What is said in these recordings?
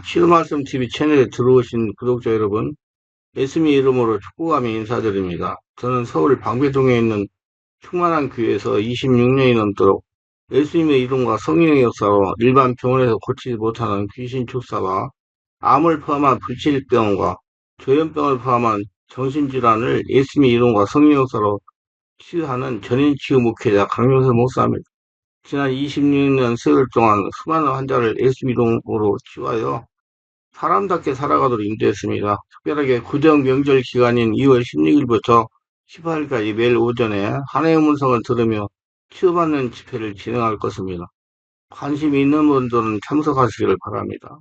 치유 말씀 TV 채널에 들어오신 구독자 여러분, 예수님 이름으로 축복하며 인사드립니다. 저는 서울 방배동에 있는 충만한 교회에서 26년이 넘도록 예수님의 이름과 성령의 역사로 일반 병원에서 고치지 못하는 귀신 축사와 암을 포함한 불치병과 조현병을 포함한 정신질환을 예수님의 이름과 성령의 역사로 치유하는 전인치유 목회자 강용석 목사입니다. 지난 26년 세월 동안 수많은 환자를 예수님 이름으로 치유하여 사람답게 살아가도록 인도했습니다. 특별하게 구정 명절 기간인 2월 16일부터 18일까지 매일 오전에 하나님의 음성을 들으며 치유받는 집회를 진행할 것입니다. 관심이 있는 분들은 참석하시기를 바랍니다.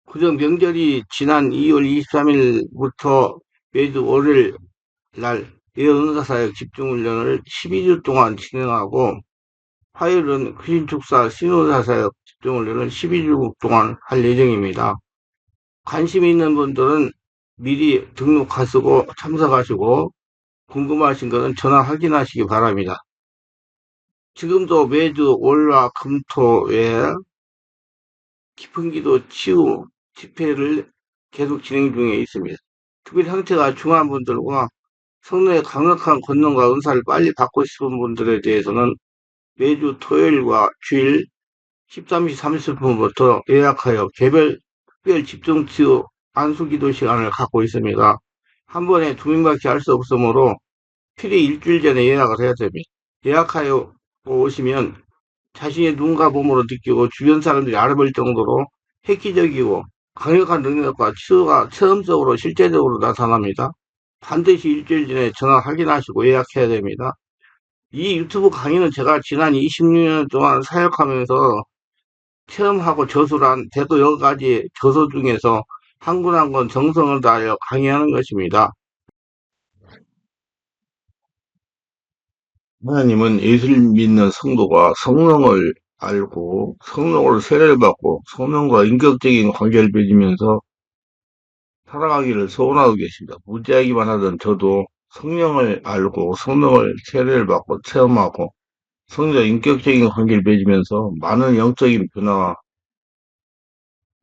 구정 명절이 지난 2월 23일부터 매주 월요일 날 예언사사역 집중훈련을 12주 동안 진행하고 화요일은 귀신축사 신호사사역 집중훈련을 12주 동안 할 예정입니다. 관심 있는 분들은 미리 등록하시고 참석하시고 궁금하신 것은 전화 확인하시기 바랍니다. 지금도 매주 월화 금토에 깊은 기도 치유 집회를 계속 진행 중에 있습니다. 특별히 상태가 중한 분들과 성령의 강력한 권능과 은사를 빨리 받고 싶은 분들에 대해서는 매주 토요일과 주일 13시 30분부터 예약하여 개별 특별 집중치유 안수기도 시간을 갖고 있습니다. 한 번에 2명밖에 할 수 없으므로 필히 일주일 전에 예약을 해야 됩니다. 예약하여 오시면 자신의 눈과 몸으로 느끼고 주변 사람들이 알아볼 정도로 획기적이고 강력한 능력과 치유가 체험적으로 실제적으로 나타납니다. 반드시 일주일 전에 전화 확인하시고 예약해야 됩니다. 이 유튜브 강의는 제가 지난 26년 동안 사역하면서 체험하고 저술한 대도 여러 가지 저서 중에서 한 권 한 권 정성을 다하여 강의하는 것입니다. 하나님은 예수를 믿는 성도가 성령을 알고 성령으로 세례를 받고 성령과 인격적인 관계를 맺으면서 살아가기를 소원하고 계십니다. 무지하기만 하던 저도 성령을 알고 성령을 세례를 받고 체험하고 성령과 인격적인 관계를 맺으면서 많은 영적인 변화와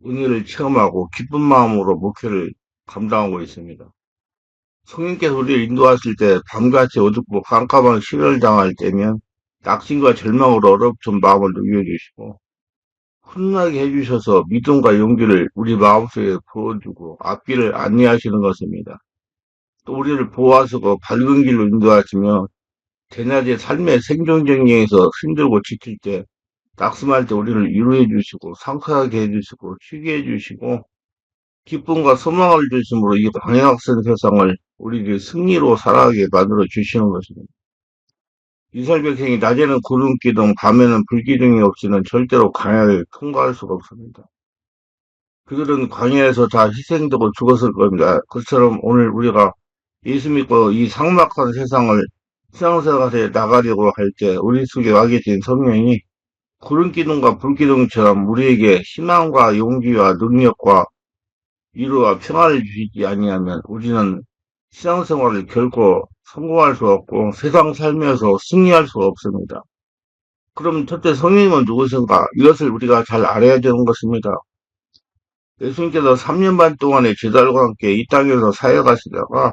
은혜를 체험하고 기쁜 마음으로 목회를 감당하고 있습니다. 성령께서 우리를 인도하실 때 밤같이 어둡고 깜깜한 시련을 당할 때면 낙심과 절망으로 얼어붙은 마음을 녹여주시고 훈훈하게 해주셔서 믿음과 용기를 우리 마음속에 부어주고 앞길을 안내하시는 것입니다. 또 우리를 보호하시고 밝은 길로 인도하시며 대낮의 삶의 생존 경쟁에서 힘들고 지칠 때 낙심할 때 우리를 위로해 주시고 상쾌하게 해주시고 쉬게 해주시고 기쁨과 소망을 주심으로 이 방향학생 세상을 우리들이 승리로 살아가게 만들어 주시는 것입니다. 이스라엘 백성이 낮에는 구름 기둥, 밤에는 불 기둥이 없이는 절대로 광야를 통과할 수가 없습니다. 그들은 광야에서 다 희생되고 죽었을 겁니다. 그처럼 오늘 우리가 예수 믿고 이 삭막한 세상을 신앙생활에 나가려고 할 때 우리 속에 와 계신 성령이 구름 기둥과 불 기둥처럼 우리에게 희망과 용기와 능력과 위로와 평안을 주시지 아니하면 우리는 신앙생활을 결코 성공할 수 없고 세상 살면서 승리할 수 없습니다. 그럼 첫째 성령님은 누구신가? 이것을 우리가 잘 알아야 되는 것입니다. 예수님께서 3년 반 동안의 제자들과 함께 이 땅에서 사역하시다가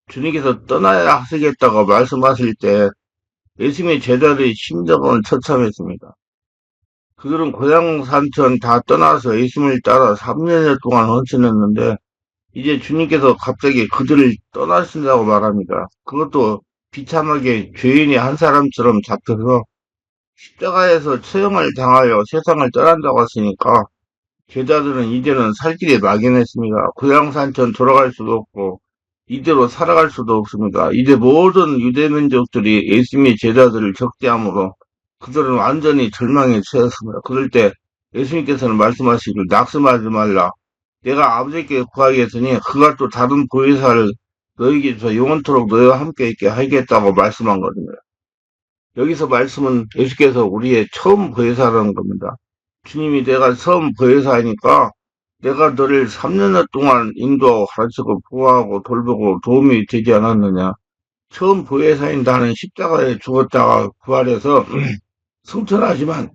주님께서 떠나야 하시겠다고 말씀하실 때 예수님의 제자들의 심정은 처참했습니다. 그들은 고향 산천 다 떠나서 예수님을 따라 3년 동안 헌신했는데 이제 주님께서 갑자기 그들을 떠나신다고 말합니다. 그것도 비참하게 죄인이 한 사람처럼 잡혀서 십자가에서 처형을 당하여 세상을 떠난다고 하시니까 제자들은 이제는 살 길이 막연했습니다. 고향 산천 돌아갈 수도 없고 이대로 살아갈 수도 없습니다. 이제 모든 유대 민족들이 예수님의 제자들을 적대함으로 그들은 완전히 절망에 처했습니다. 그럴 때 예수님께서는 말씀하시길 낙심하지 말라. 내가 아버지께 구하겠으니 그가 또 다른 보혜사를 너에게 줘 영원토록 너희와 함께 있게 하겠다고 말씀한 거거든요. 여기서 말씀은 예수께서 우리의 처음 보혜사라는 겁니다. 주님이 내가 처음 보혜사니까 내가 너를 3년 동안 인도하고 가르치고 보호하고 돌보고 도움이 되지 않았느냐. 처음 보혜사인 나는 십자가에 죽었다가 부활해서 승천하지만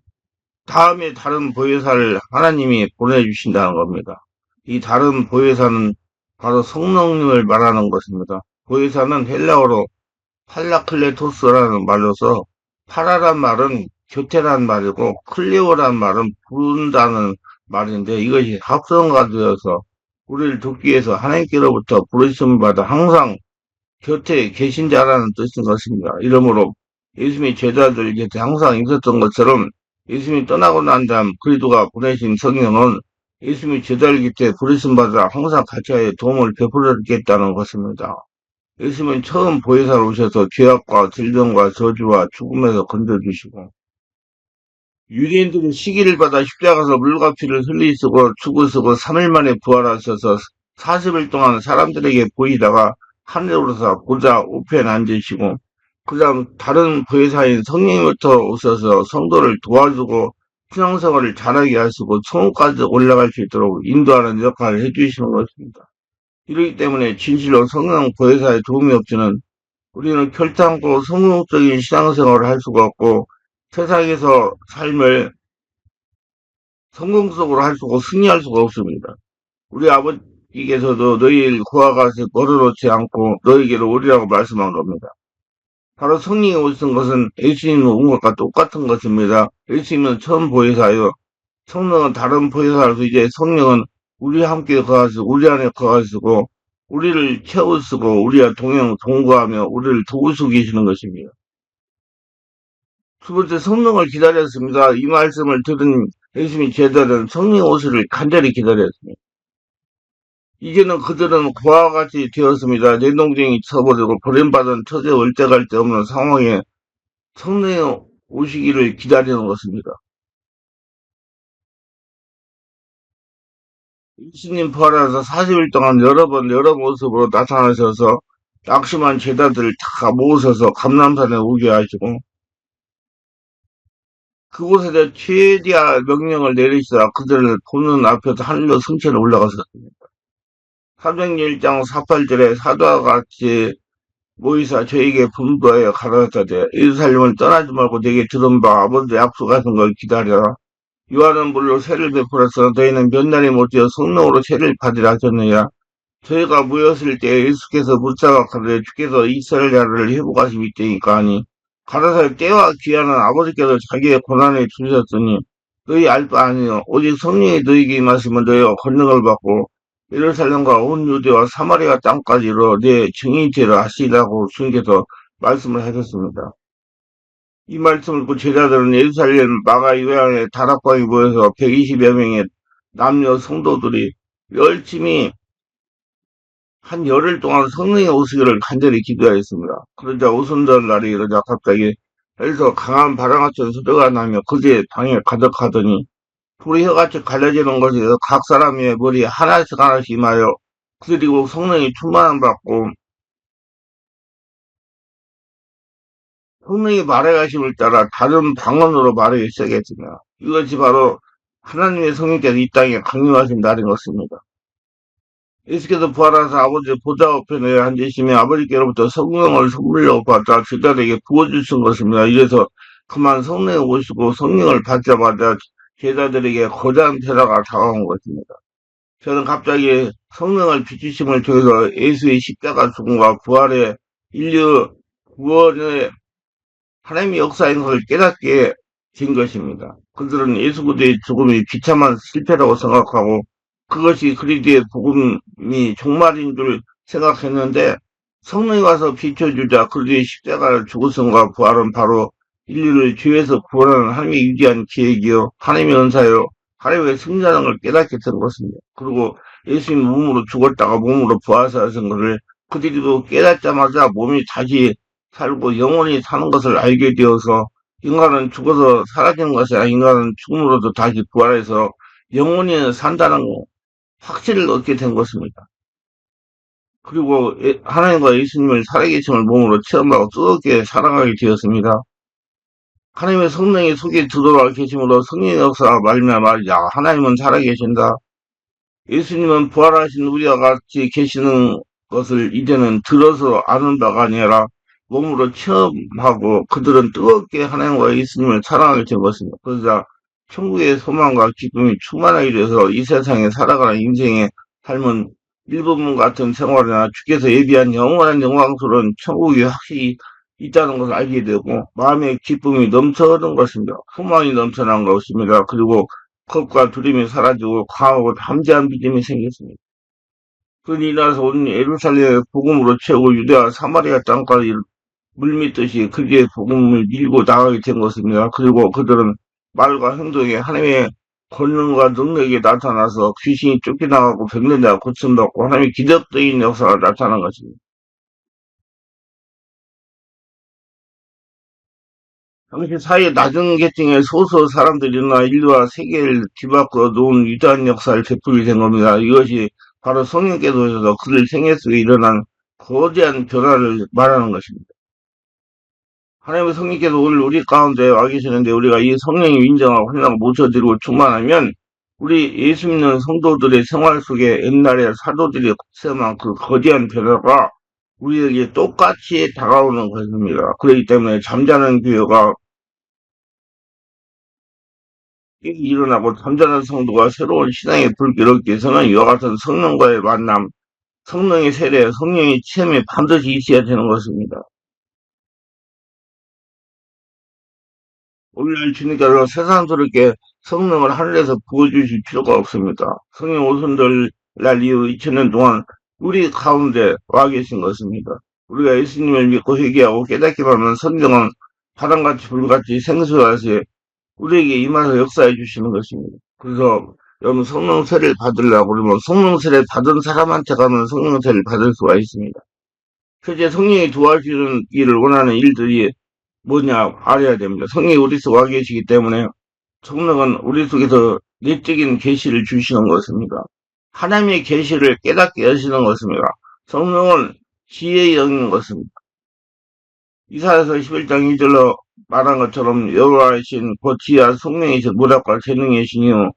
다음에 다른 보혜사를 하나님이 보내주신다는 겁니다. 이 다른 보혜사는 바로 성령님을 말하는 것입니다. 보혜사는 헬라어로 팔라클레토스라는 말로서 파라란 말은 교태란 말이고 클레오란 말은 부른다는 말인데 이것이 합성어가 되어서 우리를 돕기 위해서 하나님께로부터 부르심을 받아 항상 곁에 계신 자라는 뜻인 것입니다. 이러므로 예수님이 제자들 곁에 항상 있었던 것처럼 예수님이 떠나고 난 다음 그리스도가 보내신 성령은 예수님이 제자들 곁에 부르심 받아 항상 같이 하여 도움을 베풀었겠다는 것입니다. 예수님은 처음 보혜사로 오셔서 죄악과 질병과 저주와 죽음에서 건져주시고 유대인들이 시기를 받아 십자가에서 물과 피를 흘리시고 죽으시고 3일 만에 부활하셔서 40일 동안 사람들에게 보이다가 하늘로서 보좌 우편에 앉으시고 그 다음 다른 보혜사인 성령부터 오셔서 성도를 도와주고 신앙생활을 잘하게 하시고 천국까지 올라갈 수 있도록 인도하는 역할을 해주시는 것입니다. 이러기 때문에 진실로 성령 보혜사의 도움이 없이는 우리는 결단코 성공적인 신앙생활을 할 수가 없고 세상에서 삶을 성공적으로 할 수가 승리할 수가 없습니다. 우리 아버지께서도 너희를 구하가서 멀어놓지 않고 너희에게로 오리라고 말씀한 겁니다. 바로 성령이 오신 것은 예수님이 온 것과 똑같은 것입니다. 예수님은 처음 보혜사요. 성령은 다른 보혜사로서 이제 성령은 우리와 함께 거하시고 우리 안에 거하시고 우리를 채우시고 우리와 동거하며 우리를 도우시고 계시는 것입니다. 두 번째 성령을 기다렸습니다. 이 말씀을 들은 예수님의 제자들은 성령 오시를 간절히 기다렸습니다. 이제는 그들은 그와 같이 되었습니다. 내동쟁이 쳐버리고 버림받은 처제 얼때갈 데 없는 상황에 성령이 오시기를 기다리는 것입니다. 예수님 부활하셔서 40일 동안 여러 번 여러 모습으로 나타나셔서 낙심한 제자들을 다 모으셔서 감람산에 오게 하시고 그곳에서 최대한 명령을 내리시다 그들을 보는 앞에서 하늘로 승천에 올라가셨습니다. 사도행전 1장 48절에 사도와 같이 모이사 저에게 분부하여 가라사대 예루살렘을 떠나지 말고 내게 들은 바 아버지 약속하신 걸 기다려라. 요한은 물로 세를 베풀어서 너희는 몇 날이 못되어 성령으로 세를 받으라 하셨느냐. 저희가 모였을 때 예수께서 묻자가 가되 주께서 이스라엘을 회복하심 이때니까 하니 가라사대 때와 기한은 아버지께서 자기의 고난에 주셨으니 너희 알 바 아니요 오직 성령이 너희에게 임하시면 너희가 권능을 받고 예루살렘과 온 유대와 사마리아 땅까지 이르러 내 증인이 되라 하시라고 주님께서 말씀을 하셨습니다. 이 말씀을 듣고 제자들은 예루살렘 마가 요양에 다락방에 모여서 120여 명의 남녀 성도들이 열심히 한 열흘 동안 성령의 오시기를 간절히 기도하였습니다. 그러자 오순절 날이 이러자 갑자기 에서 강한 바람 같은 소리가 나며 그제 방에 가득하더니 불이 혀같이 갈라지는 것이 각 사람의 머리에 하나씩 하나씩 임하여 그리고 성령이 충만함 받고 성령이 말해가심을 따라 다른 방언으로 말하기 시작했으며 이것이 바로 하나님의 성령께서 이 땅에 강림하신 날인 것입니다. 예수께서 부활하사 아버지 보좌 우편에 앉으시며 아버지께로부터 성령을 선물로 받아 제자들에게 부어주신 것입니다. 이래서 그만 성령이 오시고 성령을 받자마자 제자들에게 고단 테러가 다가온 것입니다. 저는 갑자기 성령을 비추심을 통해서 예수의 십자가 죽음과 부활의 인류 구원의 하나님의 역사인 것을 깨닫게 된 것입니다. 그들은 예수 그리스도의 죽음이 비참한 실패라고 생각하고 그것이 그리스도의 복음이 종말인 줄 생각했는데 성령이 와서 비춰주자 그리스도의 십자가를 죽으심과 부활은 바로 인류를 죄에서 구원하는 하나님의 위대한 계획이요 하나님의 은사요 하나님의 승리라는 걸 깨닫게 된 것입니다. 그리고 예수님 몸으로 죽었다가 몸으로 부활하신 것을 그들도 깨닫자마자 몸이 다시 살고 영원히 사는 것을 알게 되어서 인간은 죽어서 사라지는 것이 아니라 인간은 죽음으로도 다시 부활해서 영원히 산다는 확신을 얻게 된 것입니다. 그리고 하나님과 예수님을 살아계심을 몸으로 체험하고 뜨겁게 사랑하게 되었습니다. 하나님의 성령이 속에 들어와 계심으로 성령의 역사가 말미암아 하나님은 살아계신다. 예수님은 부활하신 우리와 같이 계시는 것을 이제는 들어서 아는 바가 아니라 몸으로 체험하고 그들은 뜨겁게 하나님과 예수님을 사랑하게 된 것입니다. 그러자 천국의 소망과 기쁨이 충만하게 돼서 이 세상에 살아가는 인생의 삶은 일부분 같은 생활이나 주께서 예비한 영원한 영광스러운 천국이 확실히 있다는 것을 알게 되고 마음의 기쁨이 넘쳐는 것입니다. 소망이 넘쳐난 것입니다. 그리고 겁과 두려움이 사라지고 강하고 담대한 믿음이 생겼습니다. 그러니 이나서 온 예루살렘의 복음으로 채우고 유대와 사마리아 땅까지 물밀듯이 그게 복음을 밀고 나가게 된 것입니다. 그리고 그들은 말과 행동에 하나님의 권능과 능력이 나타나서 귀신이 쫓겨나가고 병든 자가 고침받고 하나님의 기적적인 역사가 나타난 것입니다. 당시 사회 낮은 계층의 소수 사람들이나 인류와 세계를 뒤바꿔 놓은 위대한 역사를 베풀게 된 겁니다. 이것이 바로 성령께서 오셔서 그들 생애 속에 일어난 거대한 변화를 말하는 것입니다. 하나님의 성령께서 오늘 우리 가운데 와 계시는데 우리가 이 성령이 인정하고 환영하고 모셔드리고 충만하면 우리 예수 믿는 성도들의 생활 속에 옛날에 사도들이 체험한 그 거대한 변화가 우리에게 똑같이 다가오는 것입니다. 그렇기 때문에 잠자는 교회가 일어나고 잠자는 성도가 새로운 신앙의 불길을 얻기 위해서는 이와 같은 성령과의 만남, 성령의 세례, 성령의 체험이 반드시 있어야 되는 것입니다. 오늘 주님께서 세상스럽게 성령을 하늘에서 부어주실 필요가 없습니다. 성령 오순절 날 이후 2000년 동안 우리 가운데 와 계신 것입니다. 우리가 예수님을 믿고 회개하고 깨닫기만 하면 성령은 바람같이 불같이 생수같이 우리에게 임하서 역사해 주시는 것입니다. 그래서 여러분 성령 세례를 받으려고 그러면 성령 세례 받은 사람한테 가면 성령 세례를 받을 수가 있습니다. 실제 성령이 도와주는 일을 원하는 일들이 뭐냐 알아야 됩니다. 성령이 우리 속에 와 계시기 때문에 성령은 우리 속에서 내적인 계시를 주시는 것입니다. 하나님의 계시를 깨닫게 하시는 것입니다. 성령은 지혜의 영인 것입니다. 이사야서 11장 2절로 말한 것처럼 여호와이신 곧 지혜와 성령이신 모략과 재능이시니요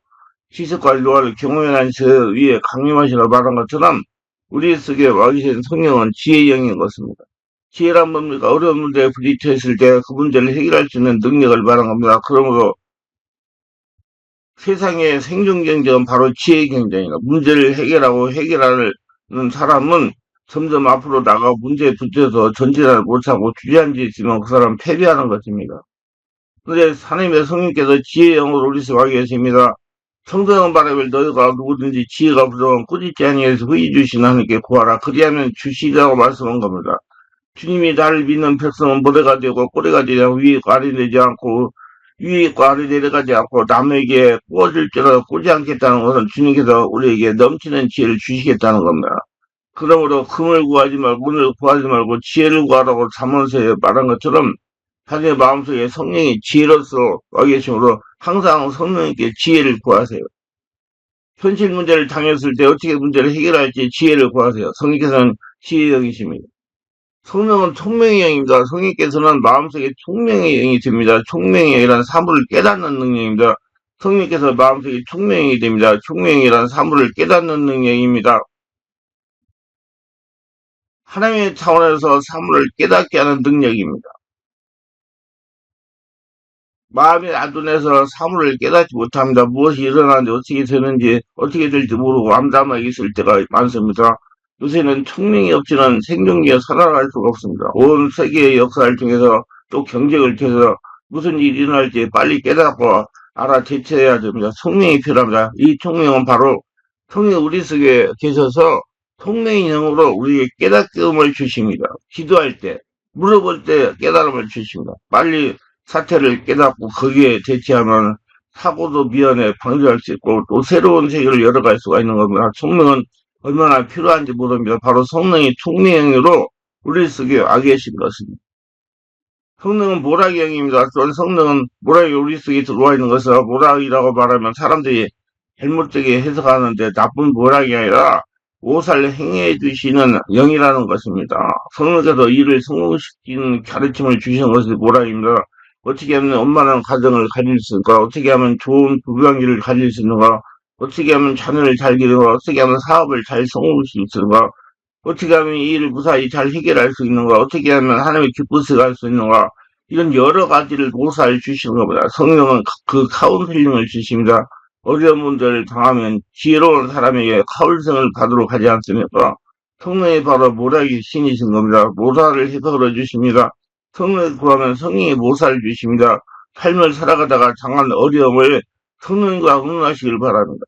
시습과 노화를 경외한 저 위에 강림하시라 말한 것처럼 우리 속에 와 계신 성령은 지혜의 영인 것입니다. 지혜란 뭡니까? 어려운 문제에 부딪혀있을 때 그 문제를 해결할 수 있는 능력을 말한 겁니다. 그러므로 세상의 생존 경쟁은 바로 지혜의 경쟁이다. 문제를 해결하고 해결하는 사람은 점점 앞으로 나가고 문제에 붙여서 전진을 못하고 주저앉아 있으면 그 사람은 패배하는 것입니다. 그런데 하나님의 성령께서 지혜의 영으로 우리 속에 와 계십니다. 성경은 바라길 너희가 누구든지 지혜가 부족한 꾸짖지 아니해서 후히 주신 하나님께 구하라. 그리하면 주시리라고 말씀한 겁니다. 주님이 나를 믿는 백성은 모래가 되고 꼬리가 되냐 위에 아래 되지 않고 위에 아래 내려가지 않고 남에게 구워질지라도 꾸지 않겠다는 것은 주님께서 우리에게 넘치는 지혜를 주시겠다는 겁니다. 그러므로 금을 구하지 말고 은을 구하지 말고 지혜를 구하라고 잠언서에 말한 것처럼 자신의 마음속에 성령이 지혜로서 와 계심으로 항상 성령님께 지혜를 구하세요. 현실 문제를 당했을 때 어떻게 문제를 해결할지 지혜를 구하세요. 성령께서는 지혜의 영이십니다. 성령은 총명의 영입니다. 성령께서는 마음속에 총명의 영이 됩니다. 총명의 영이라는 사물을 깨닫는 능력입니다. 성령께서 마음속에 총명의 영이 됩니다. 총명의 영이라는 사물을 깨닫는 능력입니다. 하나님의 차원에서 사물을 깨닫게 하는 능력입니다. 마음이 나둔해서 사물을 깨닫지 못합니다. 무엇이 일어나는지 어떻게 되는지 어떻게 될지 모르고 암담하게 있을 때가 많습니다. 요새는 총명이 없이는 생존기에 살아갈 수가 없습니다. 온 세계의 역사를 통해서 또 경쟁을 통해서 무슨 일이 일어날지 빨리 깨닫고 알아 대처해야 됩니다. 총명이 필요합니다. 이 총명은 바로 성령이 우리 속에 계셔서 총명의 영으로 우리에게 깨닫음을 주십니다. 기도할 때, 물어볼 때 깨달음을 주십니다. 빨리 사태를 깨닫고 거기에 대처하면 사고도 미연에 방지할 수 있고 또 새로운 세계를 열어갈 수가 있는 겁니다. 총명은 얼마나 필요한지 모릅니다. 바로 성령이 총명으로 우리 속에 와 계신 것입니다. 성령은 모락영입니다. 성령은 모락이 우리 속에 들어와 있는 것을 모락이라고 말하면 사람들이 잘못되게 해석하는데 나쁜 모락이 아니라 오살 행해 주시는 영이라는 것입니다. 성령께서 이를 성공시키는 가르침을 주시는 것이 모락입니다. 어떻게 하면 원만한 가정을 가질 수 있는가? 어떻게 하면 좋은 부부관계를 가질 수 있는가? 어떻게 하면 자녀를 잘 기르는가? 어떻게 하면 사업을 잘 성공시킬 수 있는가? 어떻게 하면 이 일을 무사히 잘 해결할 수 있는가? 어떻게 하면 하나님의 기쁘시게 할 수 있는가? 이런 여러 가지를 모사를 주시는 겁니다. 성령은 그 카운슬링을 주십니다. 어려운 문제를 당하면 지혜로운 사람에게 카운슬링을 받도록 하지 않습니까? 성령이 바로 모략의 신이신 겁니다. 모사를 해석을 주십니다. 성령을 구하면 성령이 모사를 주십니다. 삶을 살아가다가 당한 어려움을 성령과 의논하시길 바랍니다.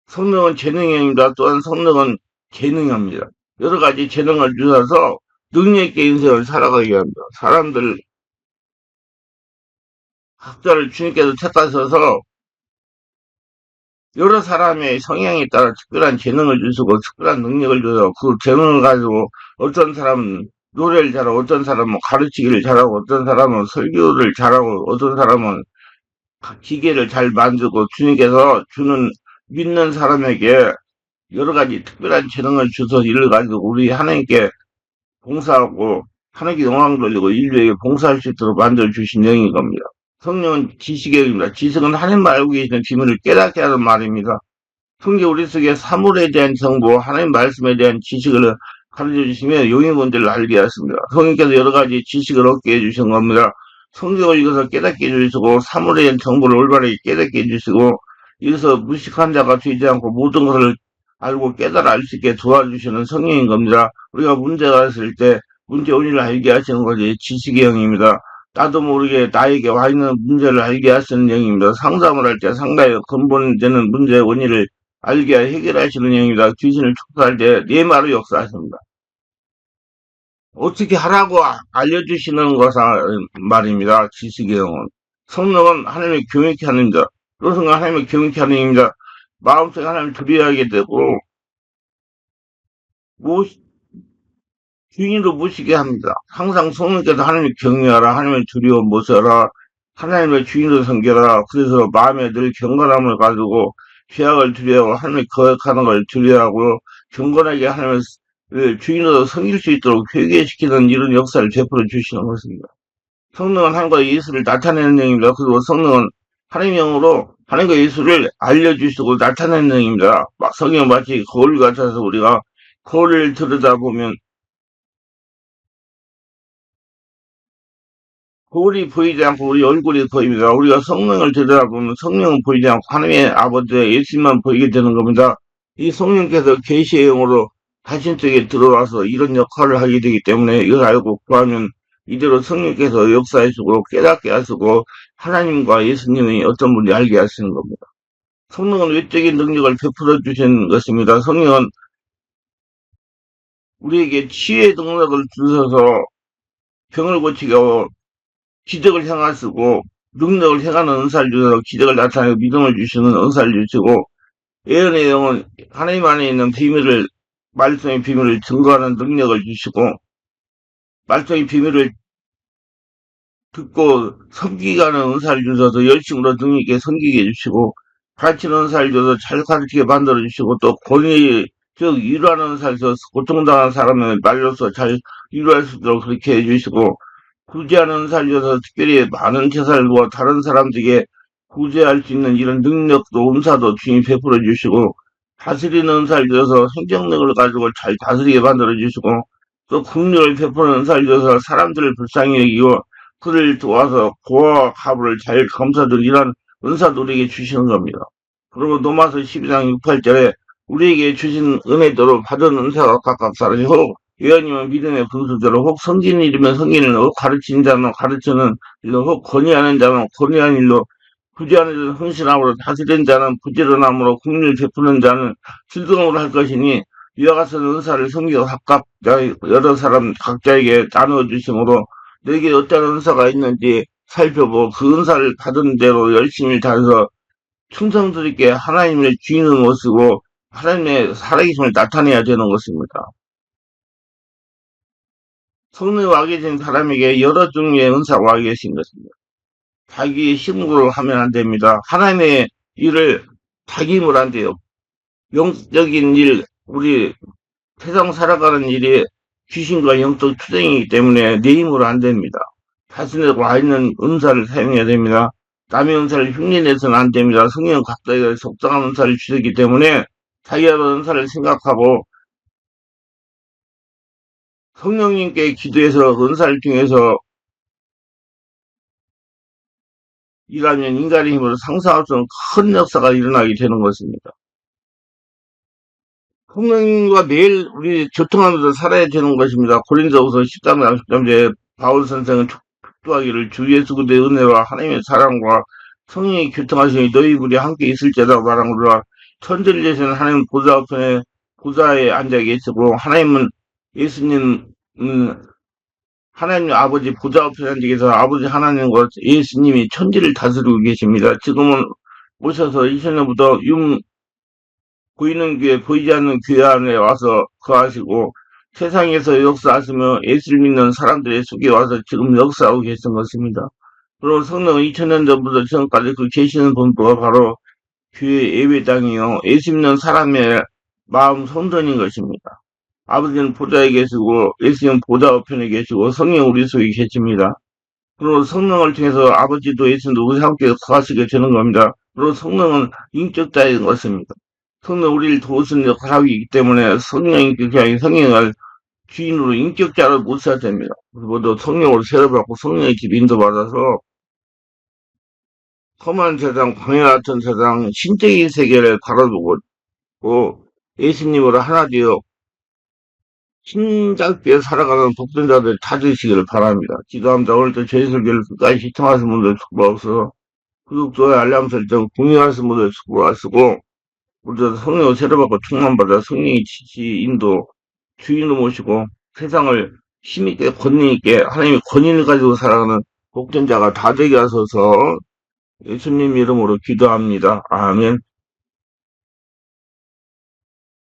성령은 재능형입니다. 또한 성령은 재능입니다. 여러 가지 재능을 주셔서 능력 있게 인생을 살아가게 합니다. 사람들 각자를 주님께서 택하셔서 여러 사람의 성향에 따라 특별한 재능을 주시고 특별한 능력을 줘서 그 재능을 가지고 어떤 사람은 노래를 잘하고 어떤 사람은 가르치기를 잘하고 어떤 사람은 설교를 잘하고 어떤 사람은 기계를 잘 만들고 주님께서 주는 믿는 사람에게 여러 가지 특별한 재능을 주셔서 이를 가지고 우리 하나님께 봉사하고 하나님께 영광 돌리고 인류에게 봉사할 수 있도록 만들어 주신 영인 겁니다. 성령은 지식의 영입니다. 지식은 하나님 알고 계시는 비밀을 깨닫게 하는 말입니다. 성경 우리 속에 사물에 대한 정보, 하나님 말씀에 대한 지식을 가르쳐 주시며 영의 문제를 알게 하십니다. 성령께서 여러 가지 지식을 얻게 해주신 겁니다. 성경을 읽어서 깨닫게 해주시고 사물에 대한 정보를 올바르게 깨닫게 해주시고 여기서 무식한 자가 되지 않고 모든 것을 알고 깨달아 알 수 있게 도와주시는 성령인 겁니다. 우리가 문제가 있을 때 문제 원인을 알게 하시는 것이 지식의 영입니다. 나도 모르게 나에게 와 있는 문제를 알게 하시는 영입니다. 상담을 할 때 상담의 근본되는 문제의 원인을 알게 해결하시는 영입니다. 귀신을 촉수할 때 네 말로 역사하십니다. 어떻게 하라고 알려주시는 것은 말입니다. 지식의 영은. 성령은 하나님의 교육케 하는 자. 그것은 하나님의 교육케 하는 영입니다. 마음속에 하나님을 두려워하게 되고 무, 주인으로 모시게 합니다. 항상 성령께서 하나님을 경외하라, 하나님을 두려워 모셔라, 하나님의 주인으로 섬겨라. 그래서 마음에 늘 경건함을 가지고 죄악을 두려워하고 하나님의 거역하는 걸 두려워하고 경건하게 하나님을 주인으로 섬길 수 있도록 회개시키는 이런 역사를 베풀어 주시는 것입니다. 성령은 하나님과 예수를 나타내는 영입니다. 그리고 성령은 하나님의 영으로 하나님과 예수를 알려주시고 나타내는 영입니다. 성경 마치 거울 같아서 우리가 거울을 들여다보면 거울이 보이지 않고 우리 얼굴이 보입니다. 우리가 성령을 들여다보면 성령은 보이지 않고 하나님의 아버지의 예수만 보이게 되는 겁니다. 이 성령께서 계시의 영으로 자신 속에 들어와서 이런 역할을 하게 되기 때문에 이걸 알고 구하면 이대로 성령께서 역사하시고 깨닫게 하시고 하나님과 예수님이 어떤 분이 알게 하시는 겁니다. 성령은 외적인 능력을 베풀어 주신 것입니다. 성령은 우리에게 치유의 능력을 주셔서 병을 고치고 기적을 행하시고 능력을 행하는 은사를 주셔서 기적을 나타내고 믿음을 주시는 은사를 주시고 예언의 영은 하나님 안에 있는 비밀을 말씀의 비밀을 증거하는 능력을 주시고 말씀의 비밀을 듣고 섬기게 하는 은사를 주셔서 열심으로 능히 있게 섬기게 해주시고 가르치는 은사를 줘서 잘 가르치게 만들어 주시고 또 권위 즉 위로하는 은사를 줘서 고통당한 사람의 말로서 잘 위로할 수 있도록 그렇게 해주시고 구제하는 은사를 줘서 특별히 많은 제사를 모아 다른 사람들에게 구제할 수 있는 이런 능력도 은사도 주님 베풀어 주시고 다스리는 은사를 줘서 행정력을 가지고 잘 다스리게 만들어 주시고 또 국력을 베푸는 은사를 줘서 사람들을 불쌍히 여기고 그를 도와서 고아와 가부를 잘 감싸줄 이런 은사도 우리에게 주시는 겁니다. 그리고 로마서 12장 6, 8절에 우리에게 주신 은혜대로 받은 은사가 각각 다르고 예언이면 믿음의 분수대로 혹 성진 일이면 성기는 혹 가르치는 자는 가르치는 일로 혹 권위하는 자는 권위하는 일로 부지런한 자는 헌신함으로 다스리는 자는 부지런함으로 국리를 베푸는 자는 즐거움으로 할 것이니 이와 같은 은사를 성기가 각각 여러 사람 각자에게 나누어 주심으로 내게 어떤 은사가 있는지 살펴보고 그 은사를 받은 대로 열심히 다해서 충성스럽게 하나님의 주인을 모시고 하나님의 살아계심을 나타내야 되는 것입니다. 성령이 와 계신 사람에게 여러 종류의 은사가 와 계신 것입니다. 자기의 힘으로 하면 안 됩니다. 하나님의 일을 자기 힘으로 안 돼요. 영적인 일, 우리 세상 살아가는 일이 귀신과 영적 투쟁이기 때문에 내 힘으로 안 됩니다. 자신의 와 있는 은사를 사용해야 됩니다. 남의 은사를 흉내내서는 안 됩니다. 성령 각자에게 속상한 은사를 주셨기 때문에 자기의 은사를 생각하고 성령님께 기도해서 은사를 통해서 일하면 인간의 힘으로 상상할 수 없는 큰 역사가 일어나게 되는 것입니다. 성령님과 매일 우리 교통하면서 살아야 되는 것입니다. 고린도후서 13장 30절에 바울 선생은 촉구하기를 주 예수 그리스도의 은혜와 하나님의 사랑과 성령이 교통하시니 너희 둘이 함께 있을지어다 말한 거라. 천지를 제시는 하나님 보좌에 앉아 계시고 예수님 음, 하나님 아버지 보좌 앞에 앉아 계셔서 아버지 하나님과 예수님이 천지를 다스리고 계십니다. 지금은 오셔서 20년부터 보이는 교회, 보이지 않는 교회 안에 와서 거하시고 세상에서 역사하시며 예수를 믿는 사람들의 속에 와서 지금 역사하고 계신 것입니다. 그리고 성령은 2000년 전부터 지금까지 그 계시는 본부가 바로 교회 예배당이요. 예수 믿는 사람의 마음 성전인 것입니다. 아버지는 보좌에 계시고 예수님은 보좌 우편에 계시고 성령 우리 속에 계십니다. 그리고 성령을 통해서 아버지도 예수님도 우리 함께 거하시게 되는 겁니다. 그리고 성령은 인격자인 것입니다. 성령 우리를 도우시는 역할을 하고 있기 때문에 성령을 주인으로 인격자로 모셔야 됩니다. 모두 성령으로 세례받고 성령의 집 인도받아서 험한 세상, 광야 같은 세상, 신적인 세계를 바라보고 예수님으로 하나 되어 신작게 살아가는 복된 자들 찾으시기를 바랍니다. 기도합니다. 오늘도 저희설교를 끝까지 시청하신 분들 축복하셔서 구독, 좋아요, 알람 설정, 공유하신 분들 축복하시고 우리도 성령을 세례받고 충만받아 성령의 지시, 인도, 주인으로 모시고 세상을 힘있게 권위있게 하나님의 권위를 가지고 살아가는 복된 자가 다 되게 하소서 예수님 이름으로 기도합니다. 아멘.